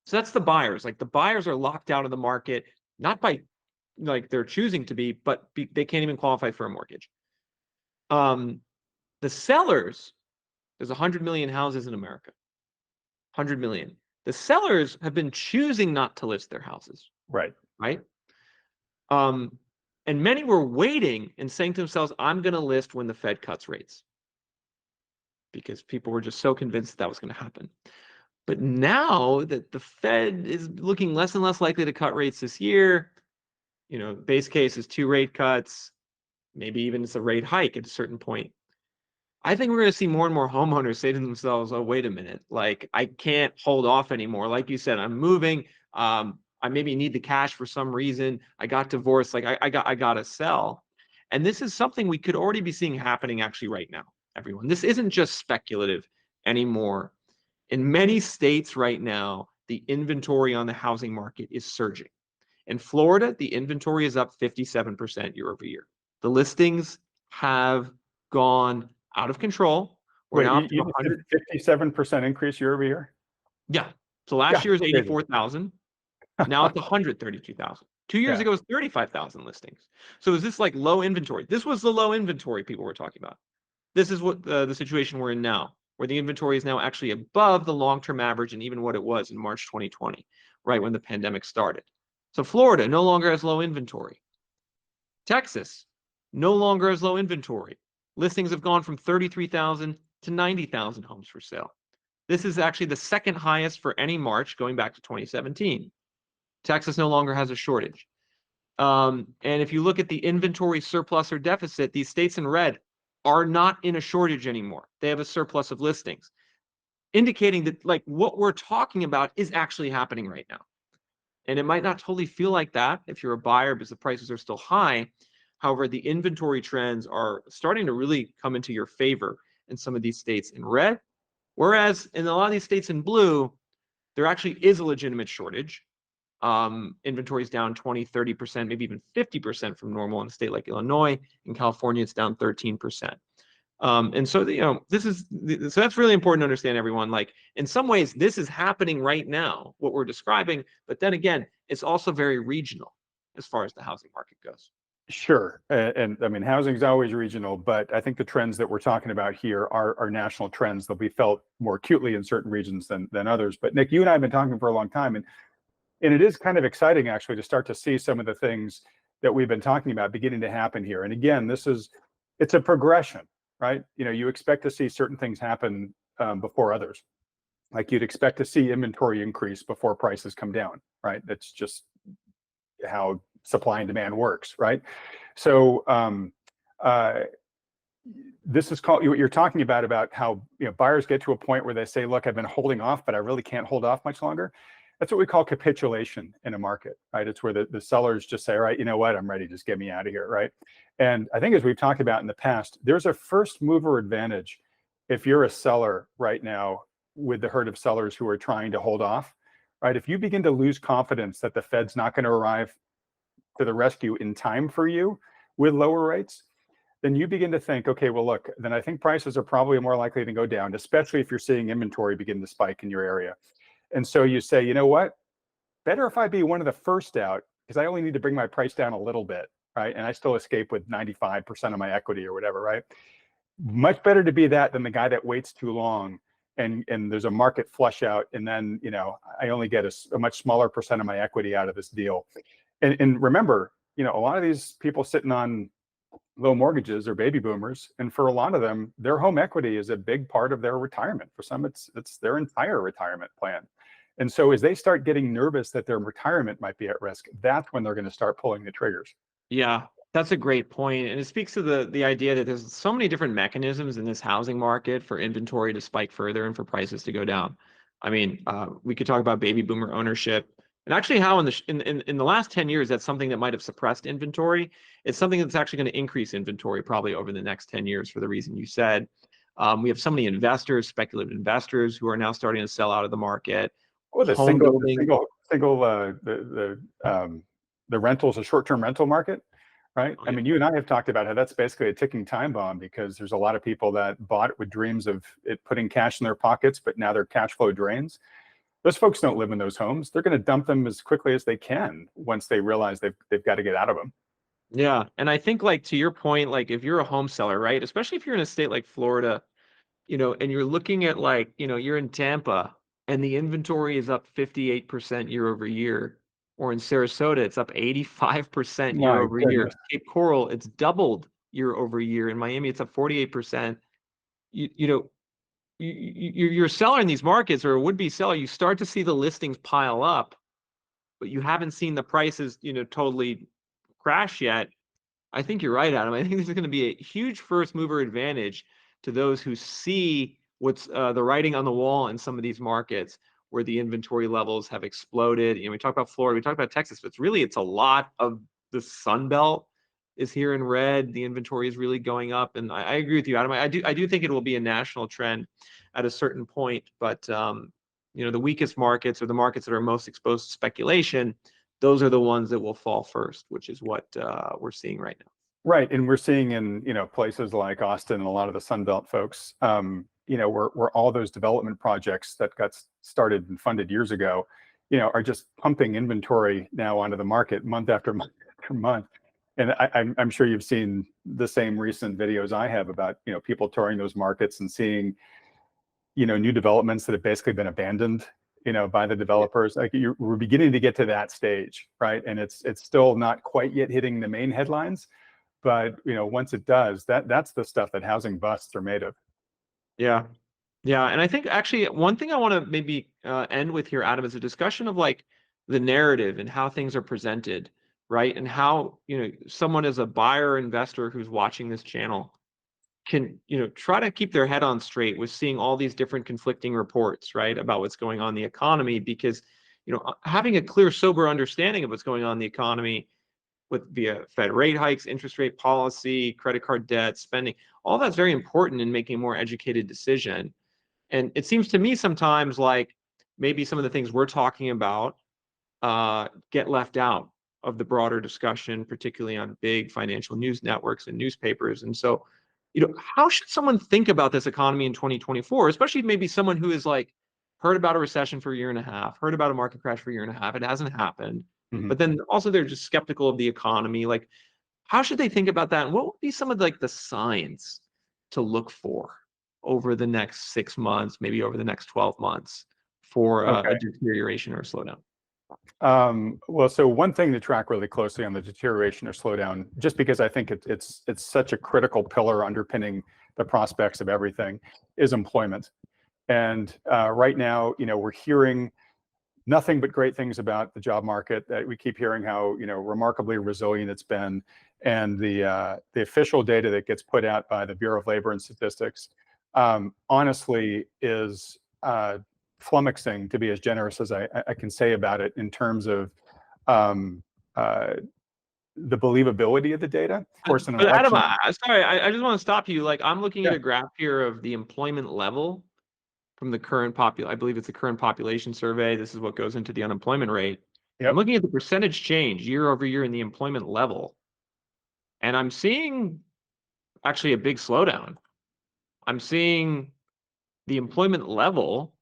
so that's the buyers. Like the buyers are locked out of the market, not by like they're choosing to be, but they can't even qualify for a mortgage. The sellers, there's 100 million houses in America. 100 million. The sellers have been choosing not to list their houses. Right. Right. And many were waiting and saying to themselves, I'm going to list when the Fed cuts rates, because people were just so convinced that was going to happen. But now that the Fed is looking less and less likely to cut rates this year, base case is 2 rate cuts, maybe even it's a rate hike at a certain point. I think we're going to see more and more homeowners say to themselves, oh, wait a minute, like I can't hold off anymore. Like you said, I'm moving. I maybe need the cash for some reason. I got divorced. Like I got to sell. And this is something we could already be seeing happening actually right now, everyone. This isn't just speculative anymore. In many states right now, the inventory on the housing market is surging. In Florida, the inventory is up 57% year over year. The listings have gone out of control. We're Wait, now up to you 100. 57% increase year over year? Yeah. So last Yeah, year was crazy. 84,000. Now it's 132,000. 2 years Yeah. ago, it was 35,000 listings. So is this like low inventory? This was the low inventory people were talking about. This is what the situation we're in now, where the inventory is now actually above the long-term average and even what it was in March 2020, right when the pandemic started. So Florida no longer has low inventory. Texas no longer has low inventory. Listings have gone from 33,000 to 90,000 homes for sale. This is actually the second highest for any March going back to 2017. Texas no longer has a shortage. And if you look at the inventory surplus or deficit, these states in red are not in a shortage anymore. They have a surplus of listings, indicating that like what we're talking about is actually happening right now. And it might not totally feel like that if you're a buyer because the prices are still high. However, the inventory trends are starting to really come into your favor in some of these states in red, whereas in a lot of these states in blue, there actually is a legitimate shortage. Inventory is down 20, 30%, maybe even 50% from normal in a state like Illinois. In California, it's down 13%. And so, so that's really important to understand, everyone. Like in some ways, this is happening right now, what we're describing. But then again, it's also very regional as far as the housing market goes. Sure. And I mean, housing is always regional, but I think the trends that we're talking about here are national trends. They'll be felt more acutely in certain regions than others. But Nick, you and I have been talking for a long time, and it is kind of exciting actually to start to see some of the things that we've been talking about beginning to happen here. And again, it's a progression, right? You expect to see certain things happen before others. Like you'd expect to see inventory increase before prices come down, right? That's just how supply and demand works, right? So this is called what you're talking about how buyers get to a point where they say, look, I've been holding off, but I really can't hold off much longer. That's what we call capitulation in a market, right? It's where the sellers just say, all right, you know what, I'm ready, just get me out of here, right? And I think as we've talked about in the past, there's a first mover advantage if you're a seller right now with the herd of sellers who are trying to hold off, right? If you begin to lose confidence that the Fed's not going to arrive to the rescue in time for you with lower rates, then you begin to think, okay, well, look, then I think prices are probably more likely to go down, especially if you're seeing inventory begin to spike in your area. And so you say, you know what, better if I be one of the first out, because I only need to bring my price down a little bit, right? And I still escape with 95% of my equity or whatever, right? Much better to be that than the guy that waits too long and there's a market flush out, and then I only get a much smaller percent of my equity out of this deal. And remember, a lot of these people sitting on low mortgages are baby boomers, and for a lot of them, their home equity is a big part of their retirement. For some, it's their entire retirement plan. And so as they start getting nervous that their retirement might be at risk, that's when they're going to start pulling the triggers. Yeah, that's a great point. And it speaks to the idea that there's so many different mechanisms in this housing market for inventory to spike further and for prices to go down. I mean, we could talk about baby boomer ownership. And actually, how in the last 10 years, that's something that might have suppressed inventory. It's something that's actually going to increase inventory probably over the next 10 years for the reason you said. We have so many investors, speculative investors, who are now starting to sell out of the market. Well, Home building. the rentals, the short-term rental market, right? Oh, I yeah. mean, you and I have talked about how that's basically a ticking time bomb, because there's a lot of people that bought it with dreams of it putting cash in their pockets, but now their cash flow drains. Those folks don't live in those homes. They're going to dump them as quickly as they can once they realize they've got to get out of them. Yeah. And I think, like, to your point, like, if you're a home seller, right, especially if you're in a state like Florida, and you're looking at, like, you're in Tampa and the inventory is up 58% year over year, or in Sarasota, it's up 85% year My over year. goodness. Cape Coral, it's doubled year over year. In Miami, it's up 48%. You know, you're a seller in these markets, or a would-be seller, you start to see the listings pile up, but you haven't seen the prices, totally crash yet. I think you're right, Adam. I think this is going to be a huge first mover advantage to those who see what's the writing on the wall in some of these markets where the inventory levels have exploded. We talk about Florida, we talk about Texas, but it's a lot of the Sun Belt is here in red. The inventory is really going up, and I agree with you, Adam. I do think it will be a national trend at a certain point, but the weakest markets, or the markets that are most exposed to speculation, those are the ones that will fall first, which is what we're seeing right now. Right, and we're seeing in places like Austin and a lot of the Sun Belt folks, where all those development projects that got started and funded years ago, are just pumping inventory now onto the market month after month after month. And I'm sure you've seen the same recent videos I have about people touring those markets and seeing new developments that have basically been abandoned by the developers. Like, we're beginning to get to that stage, right? And it's still not quite yet hitting the main headlines, but once it does, that's the stuff that housing busts are made of. Yeah. Yeah. And I think, actually, one thing I want to maybe end with here, Adam, is a discussion of, like, the narrative and how things are presented, right? And how, someone as a buyer or investor who's watching this channel can, try to keep their head on straight with seeing all these different conflicting reports, right, about what's going on in the economy. Because, having a clear, sober understanding of what's going on in the economy via Fed rate hikes, interest rate policy, credit card debt, spending, all that's very important in making a more educated decision. And it seems to me sometimes like maybe some of the things we're talking about get left out of the broader discussion, particularly on big financial news networks and newspapers. And so, how should someone think about this economy in 2024, especially maybe someone who is, like, heard about a recession for a year and a half, heard about a market crash for a year and a half, it hasn't happened, Mhm. but then also they're just skeptical of the economy. Like, how should they think about that? And what would be some of, like, the signs to look for over the next 6 months, maybe over the next 12 months, for a Okay. deterioration or a slowdown? Well, so one thing to track really closely on the deterioration or slowdown, just because I think it's such a critical pillar underpinning the prospects of everything, is employment. And right now, we're hearing nothing but great things about the job market. We keep hearing how remarkably resilient it's been, and the official data that gets put out by the Bureau of Labor and Statistics, honestly, is flummoxing, to be as generous as I can say about it, in terms of um, uh, the believability of the data. Of course, in an But Adam, election. sorry, I just want to stop you. Like, I'm looking at Yeah. a graph here of the employment level from the current I believe it's the current population survey. This is what goes into the unemployment rate. I'm Yep. looking at the percentage change year over year in the employment level, and I'm seeing actually a big slowdown. I'm seeing the employment level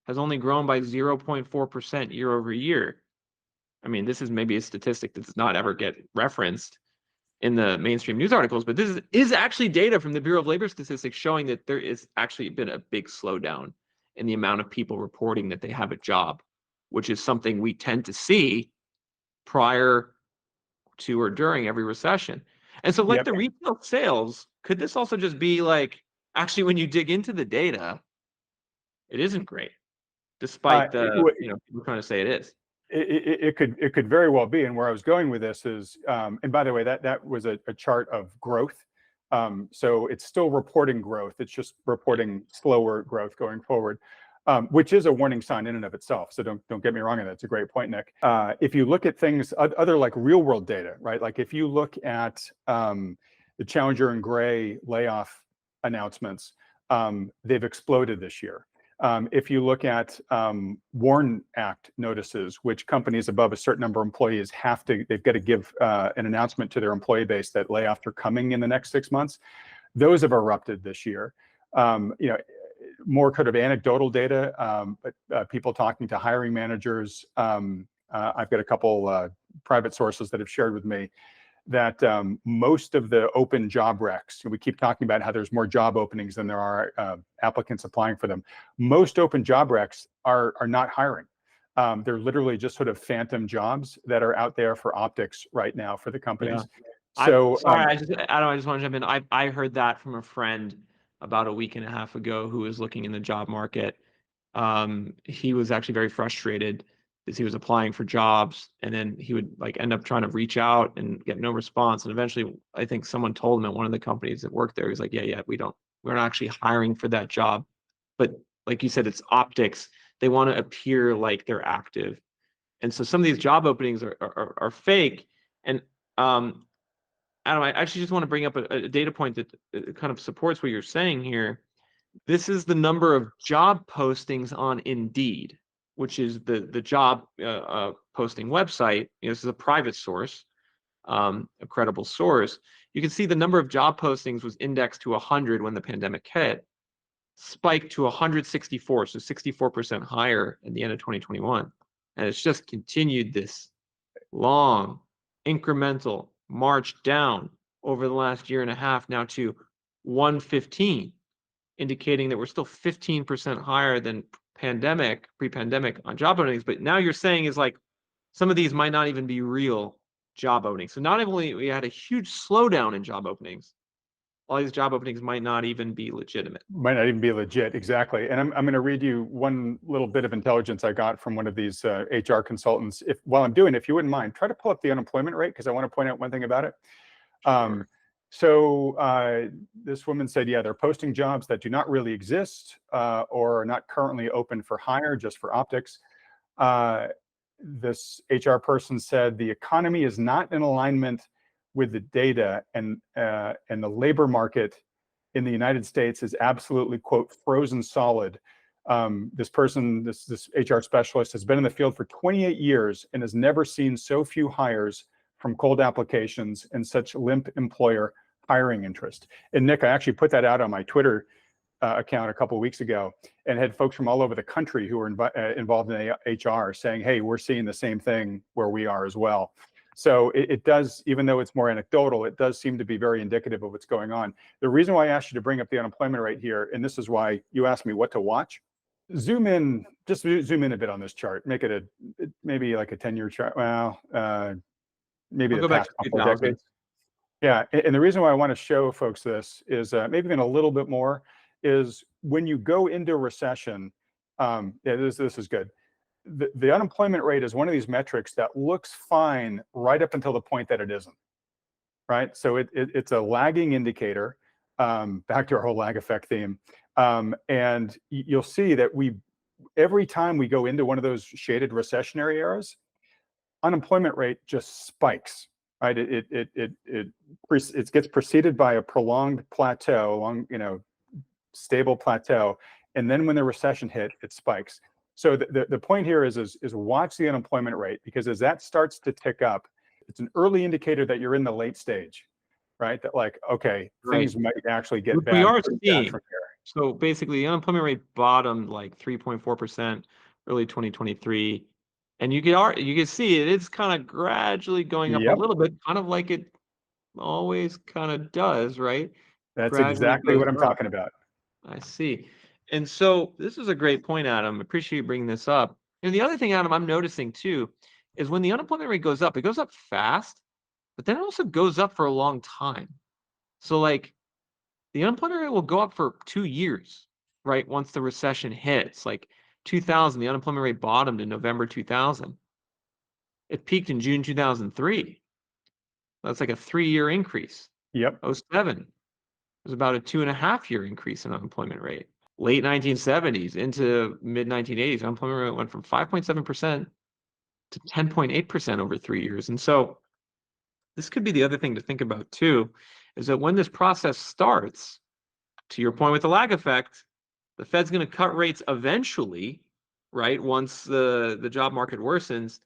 has only grown by 0.4% year over year. I mean, this is maybe a statistic that does not ever get referenced in the mainstream news articles, but this is actually data from the Bureau of Labor Statistics showing that there is actually been a big slowdown in the amount of people reporting that they have a job, which is something we tend to see prior to or during every recession. And so, like, Yep. the retail sales, could this also just be like, actually, when you dig into the data, it isn't great, Uh, despite it, people trying to say it is. it could very well be. And where I was going with this is, and by the way, that was a chart of growth. So it's still reporting growth. It's just reporting slower growth going forward. which is a warning sign in and of itself. So don't get me wrong on that. It's a great point, Nick. If you look at things, other like real world data, right? Like if you look at the Challenger and Gray layoff announcements, they've exploded this year. If you look at WARN Act notices, which companies above a certain number of employees they've got to give an announcement to their employee base that layoffs are coming in the next 6 months. Those have erupted this year. More kind of anecdotal data, but people talking to hiring managers. I've got a couple private sources that have shared with me that most of the open job recs, we keep talking about how there's more job openings than there are applicants applying for them. Most open job recs are not hiring. They're literally just sort of phantom jobs that are out there for optics right now for the companies. Yeah. So Sorry, Adam, I just want to jump in. I heard that from a friend about a week and a half ago who was looking in the job market. He was actually very frustrated because he was applying for jobs and then he would like end up trying to reach out and get no response. And eventually I think someone told him at one of the companies that worked there, he's like, yeah, we're not actually hiring for that job. But like you said, it's optics. They want to appear like they're active. And so some of these job openings are fake. And Adam, I actually just want to bring up a data point that kind of supports what you're saying here. This is the number of job postings on Indeed, which is the job posting website. This is a private source, a credible source. You can see the number of job postings was indexed to 100 when the pandemic hit, spiked to 164, so 64% higher at the end of 2021. And it's just continued this long, incremental march down over the last year and a half now to 115, indicating that we're still 15% higher than pre-pandemic on job openings. But now you're saying is like some of these might not even be real job openings. So not only we had a huge slowdown in job openings, all these job openings might not even be legitimate. Might not even be legit, exactly. And I'm going to read you one little bit of intelligence I got from one of these HR consultants. While I'm doing it, if you wouldn't mind, try to pull up the unemployment rate because I want to point out one thing about it. Sure. So this woman said, yeah, they're posting jobs that do not really exist or are not currently open for hire, just for optics. This HR person said the economy is not in alignment with the data, and the labor market in the United States is absolutely, quote, frozen solid. This person, this HR specialist, has been in the field for 28 years and has never seen so few hires from cold applications and such limp employer hiring interest. And Nick, I actually put that out on my Twitter account a couple of weeks ago and had folks from all over the country who were involved in HR saying, hey, we're seeing the same thing where we are as well. So it does, even though it's more anecdotal, it does seem to be very indicative of what's going on. The reason why I asked you to bring up the unemployment rate here, and this is why you asked me what to watch, just zoom in a bit on this chart, make it maybe like a 10-year chart. Well, maybe the past couple of decades. Yeah, and the reason why I want to show folks this is maybe even a little bit more is when you go into recession, this is good. The unemployment rate is one of these metrics that looks fine right up until the point that it isn't, right? So it's a lagging indicator, back to our whole lag effect theme. And you'll see that every time we go into one of those shaded recessionary eras, unemployment rate just spikes, right? It gets preceded by a prolonged plateau, stable plateau. And then when the recession hit, it spikes. So the point here is watch the unemployment rate, because as that starts to tick up, it's an early indicator that you're in the late stage, right? That like, okay, things might actually get bad. We are seeing. So basically, the unemployment rate bottomed like 3.4% early 2023, and you can see it's kind of gradually going up a little bit, kind of like it always kind of does, right? That's Gradually exactly what I'm talking about. I see. And so this is a great point, Adam. Appreciate you bringing this up. And the other thing, Adam, I'm noticing too, is when the unemployment rate goes up, it goes up fast, but then it also goes up for a long time. So like the unemployment rate will go up for 2 years, right? Once the recession hits, like 2000, the unemployment rate bottomed in November 2000. It peaked in June 2003. That's like a 3-year increase. Yep. 07 was about a 2.5-year increase in unemployment rate. late 1970s into mid 1980s, unemployment rate went from 5.7% to 10.8% over 3 years. And so this could be the other thing to think about too, is that when this process starts, to your point with the lag effect, the Fed's going to cut rates eventually, right? Once the job market worsens,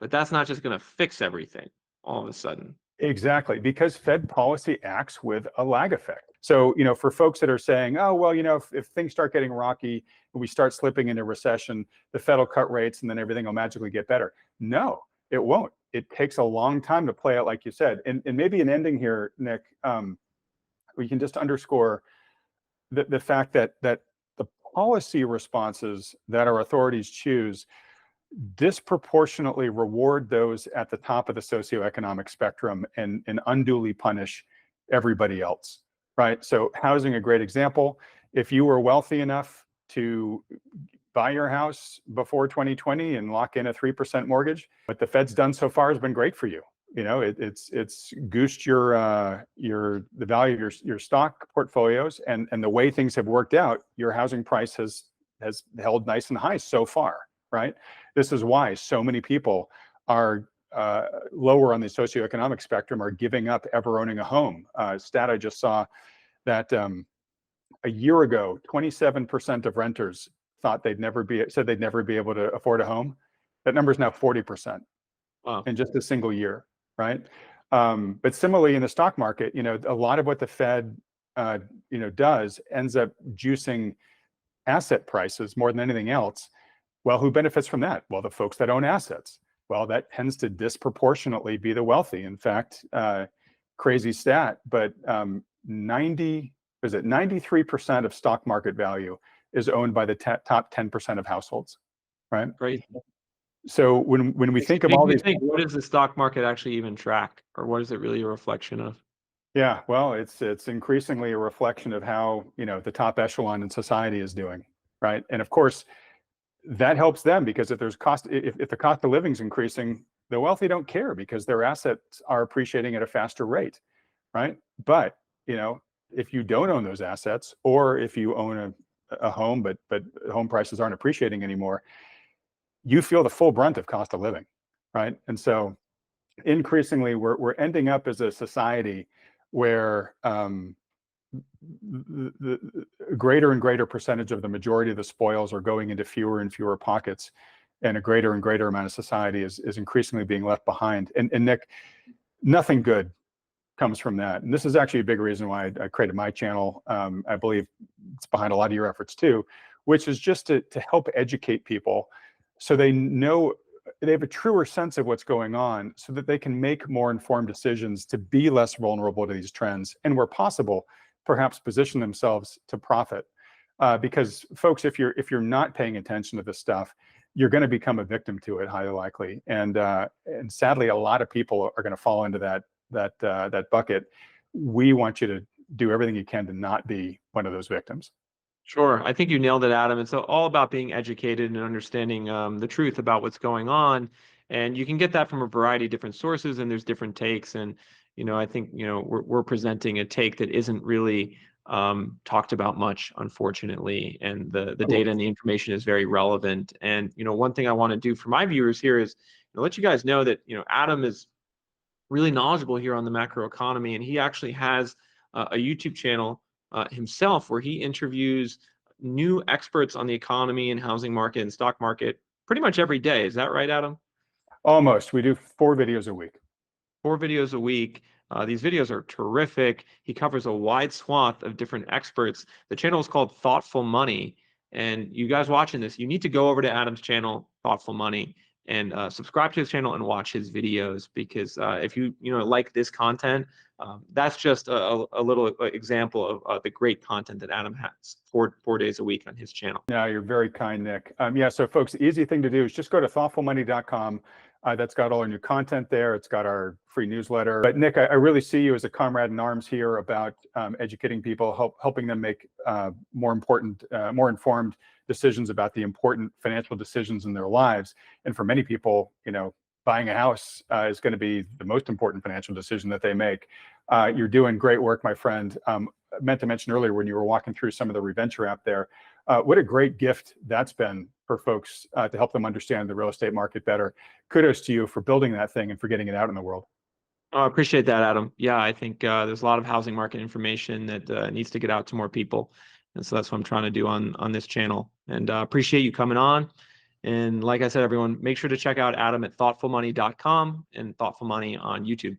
but that's not just going to fix everything all of a sudden. Exactly, because Fed policy acts with a lag effect. So, for folks that are saying, oh, well, if things start getting rocky and we start slipping into recession, the Fed will cut rates and then everything will magically get better. No, it won't. It takes a long time to play out, like you said. And maybe an ending here, Nick, we can just underscore the fact that the policy responses that our authorities choose disproportionately reward those at the top of the socioeconomic spectrum and unduly punish everybody else, right? So housing, a great example. If you were wealthy enough to buy your house before 2020 and lock in a 3% mortgage, what the Fed's done so far has been great for you. It's goosed the value of your stock portfolios, and the way things have worked out, your housing price has held nice and high so far, right? This is why so many people are lower on the socioeconomic spectrum are giving up ever owning a home. Stat I just saw that a year ago, 27% of renters said they'd never be able to afford a home. That number is now 40%. Wow. In just a single year, right? But similarly in the stock market, a lot of what the Fed does ends up juicing asset prices more than anything else. Well, who benefits from that? Well, the folks that own assets. Well, that tends to disproportionately be the wealthy. In fact, crazy stat, but 93% of stock market value is owned by the top 10% of households, right? Great. So when we think of all these, what does the stock market actually even track, or what is it really a reflection of? yeah, well, it's increasingly a reflection of how the top echelon in society is doing, right? And of course, that helps them because if the cost of living is increasing, the wealthy don't care because their assets are appreciating at a faster rate, right? But if you don't own those assets, or if you own a home but home prices aren't appreciating anymore, you feel the full brunt of cost of living, right? And so increasingly we're ending up as a society where the greater and greater percentage of the majority of the spoils are going into fewer and fewer pockets, and a greater and greater amount of society is increasingly being left behind. And Nick, nothing good comes from that. And this is actually a big reason why I created my channel. I believe it's behind a lot of your efforts too, which is just to help educate people so they have a truer sense of what's going on, so that they can make more informed decisions to be less vulnerable to these trends, and where possible, perhaps position themselves to profit. Because folks, if you're not paying attention to this stuff, you're going to become a victim to it, highly likely. And sadly, a lot of people are going to fall into that bucket. We want you to do everything you can to not be one of those victims. Sure. I think you nailed it, Adam. It's all about being educated and understanding the truth about what's going on. And you can get that from a variety of different sources, and there's different takes. And, I think, we're presenting a take that isn't really talked about much, unfortunately. And the data and the information is very relevant. And, one thing I want to do for my viewers here is let you guys know that, Adam is really knowledgeable here on the macroeconomy, and he actually has a YouTube channel himself where he interviews new experts on the economy and housing market and stock market pretty much every day. Is that right, Adam? Almost. We do 4 videos a week. 4 videos a week. These videos are terrific. He covers a wide swath of different experts. The channel is called Thoughtful Money. And you guys watching this, you need to go over to Adam's channel, Thoughtful Money, and subscribe to his channel and watch his videos, because if you like this content, that's just a little example of the great content that Adam has 4 days a week on his channel. No, you're very kind, Nick. Yeah, so folks, the easy thing to do is just go to thoughtfulmoney.com. That's got all our new content there. It's got our free newsletter. But Nick, I really see you as a comrade in arms here about educating people, helping them make more informed decisions about the important financial decisions in their lives. And for many people, buying a house is going to be the most important financial decision that they make. You're doing great work, my friend. I meant to mention earlier when you were walking through some of the reventure app there, What a great gift that's been for folks to help them understand the real estate market better. Kudos to you for building that thing and for getting it out in the world. I appreciate that, Adam. Yeah, I think there's a lot of housing market information that needs to get out to more people. And so that's what I'm trying to do on this channel. And appreciate you coming on. And like I said, everyone, make sure to check out Adam at thoughtfulmoney.com and Thoughtful Money on YouTube.